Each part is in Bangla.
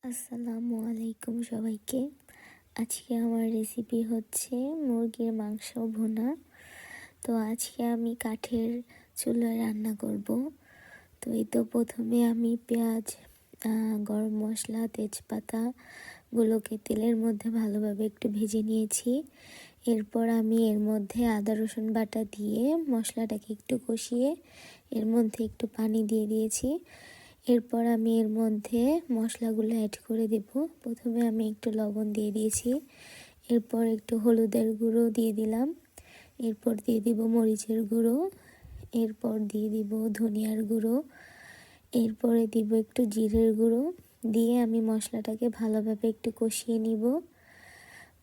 আসসালামু আলাইকুম সবাইকে। আজকে আমার রেসিপি হচ্ছে মুরগির মাংস ভুনা। তো আজকে আমি কাঠের চুলায় রান্না করব। তো এই তো প্রথমে আমি পেঁয়াজ, গরম মশলা, তেজপাতা গুলোকে তেলের মধ্যে ভালোভাবে একটু ভেজে নিয়েছি। এরপর আমি এর মধ্যে আদা রসুন বাটা দিয়ে মশলাটাকে একটু কষিয়ে এর মধ্যে একটু পানি দিয়ে দিয়েছি। এরপর আমি এর মধ্যে মশলাগুলো অ্যাড করে দেব। প্রথমে আমি একটু লবণ দিয়ে দিয়েছি, এরপর একটু হলুদের গুঁড়ো দিয়ে দিলাম, এরপর দিয়ে দিব মরিচের গুঁড়ো, এরপর দিয়ে দিব ধনিয়ার গুঁড়ো, এরপরে দিব একটু জিরের গুঁড়ো দিয়ে আমি মশলাটাকে ভালোভাবে একটু কষিয়ে নিব।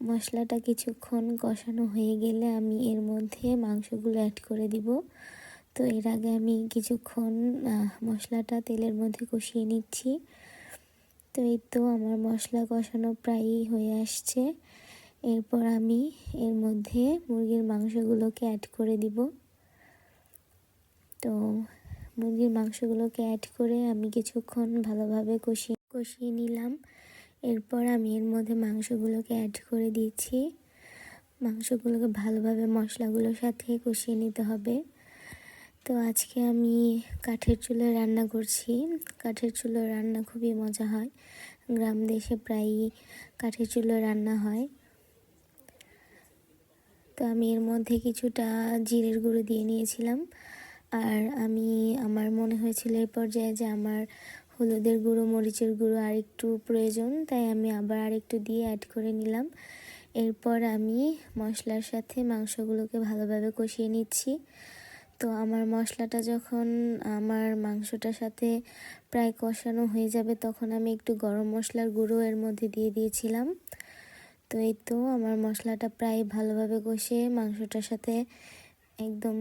মশলাটা কিছুক্ষণ কষানো হয়ে গেলে আমি এর মধ্যে মাংসগুলো অ্যাড করে দিব। তো এর আগে আমি কিছুক্ষণ মশলাটা তেলের মধ্যে কষিয়ে নিচ্ছি। তো এই তো আমার মশলা কষানো প্রায়ই হয়ে আসছে। এরপর আমি এর মধ্যে মুরগির মাংসগুলোকে অ্যাড করে দিব। তো মুরগির মাংসগুলোকে অ্যাড করে আমি কিছুক্ষণ ভালোভাবে কষিয়ে নিলাম। এরপর আমি এর মধ্যে মাংসগুলোকে অ্যাড করে দিচ্ছি। মাংসগুলোকে ভালোভাবে মশলাগুলোর সাথে কষিয়ে নিতে হবে। তো আজকে আমি কাঠের চুলায় রান্না করছি। কাঠের চুলায় রান্না খুবই মজা হয়। গ্রাম দেশে প্রায়ই কাঠের চুলায় রান্না হয়। তো আমি এর মধ্যে কিছুটা জিরের গুঁড়ো দিয়ে নিয়েছিলাম। আর আমার মনে হয়েছিল এই পর্যায়ে যে আমার হলুদের গুঁড়ো, মরিচের গুঁড়ো আর একটু প্রয়োজন, তাই আমি আবার আরেকটু দিয়ে অ্যাড করে নিলাম। এরপর আমি মশলার সাথে মাংসগুলোকে ভালোভাবে কষিয়ে নিচ্ছি। তো আমার মশলাটা যখন আমার মাংসটার সাথে প্রায় কষানো হয়ে যাবে, তখন আমি একটু গরম মশলার গুঁড়ো এর মধ্যে দিয়ে দিয়েছিলাম। তো এই তো আমার মশলাটা প্রায় ভালোভাবে কষে মাংসটার সাথে একদম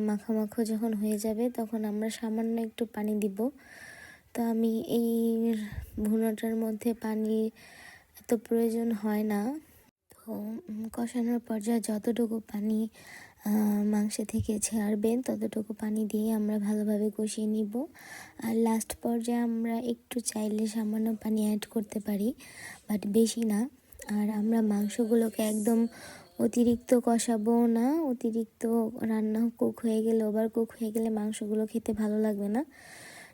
মাখামাখো যখন হয়ে যাবে, তখন আমরা সামান্য একটু পানি দিব। তো আমি এই ভুনাটার মধ্যে পানি এত প্রয়োজন হয় না। তো কষানোর পর্যায়ে যতটুকু পানি মাংস থেকে ছাড়বে ততটুকু পানি দিয়ে আমরা ভালোভাবে কষিয়ে নিব। আর লাস্ট পর্যায়ে আমরা একটু চাইলে সামান্য পানি অ্যাড করতে পারি, বাট বেশি না। আর আমরা মাংসগুলোকে একদম অতিরিক্ত কষাবো না। অতিরিক্ত রান্না কুক হয়ে গেলে, ওভার কুক হয়ে গেলে মাংসগুলো খেতে ভালো লাগবে না।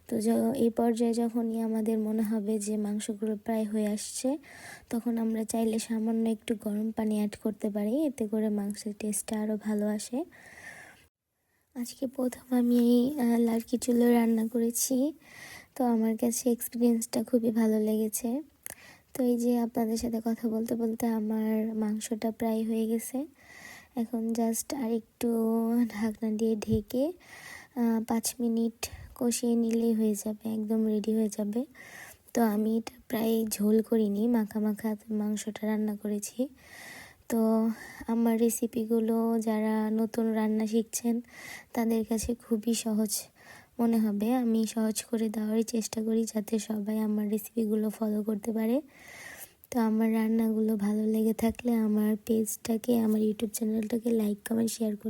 তো এই পর্যায়ে যখনই আমাদের মনে হবে যে মাংসগুলো প্রায় হয়ে আসছে, তখন আমরা চাইলে সামান্য একটু গরম পানি অ্যাড করতে পারি, এতে করে মাংসের টেস্টটা আরও ভালো আসে। আজকে প্রথম আমি লার্কি চুলায় রান্না করেছি। তো আমার কাছে এক্সপিরিয়েন্সটা খুবই ভালো লেগেছে। তো এই যে আপনাদের সাথে কথা বলতে বলতে আমার মাংসটা প্রায় হয়ে গেছে। এখন জাস্ট আর একটু ঢাকনা দিয়ে ঢেকে 5 মিনিট কষিয়ে নিলেই হয়ে যাবে, একদম রেডি হয়ে যাবে। তো আমি এটা প্রায় ঝোল করিনি, মাখা মাখা মাংসটা রান্না করেছি। তো আমার রেসিপিগুলো যারা নতুন রান্না শিখছেন তাদের কাছে খুবই সহজ মনে হবে। আমি সহজ করে দেওয়ারই চেষ্টা করি যাতে সবাই আমার রেসিপিগুলো ফলো করতে পারে। তো আমার রান্নাগুলো ভালো লেগে থাকলে আমার পেজটাকে, আমার ইউটিউব চ্যানেলটাকে লাইক, কমেন্ট, শেয়ার করুন।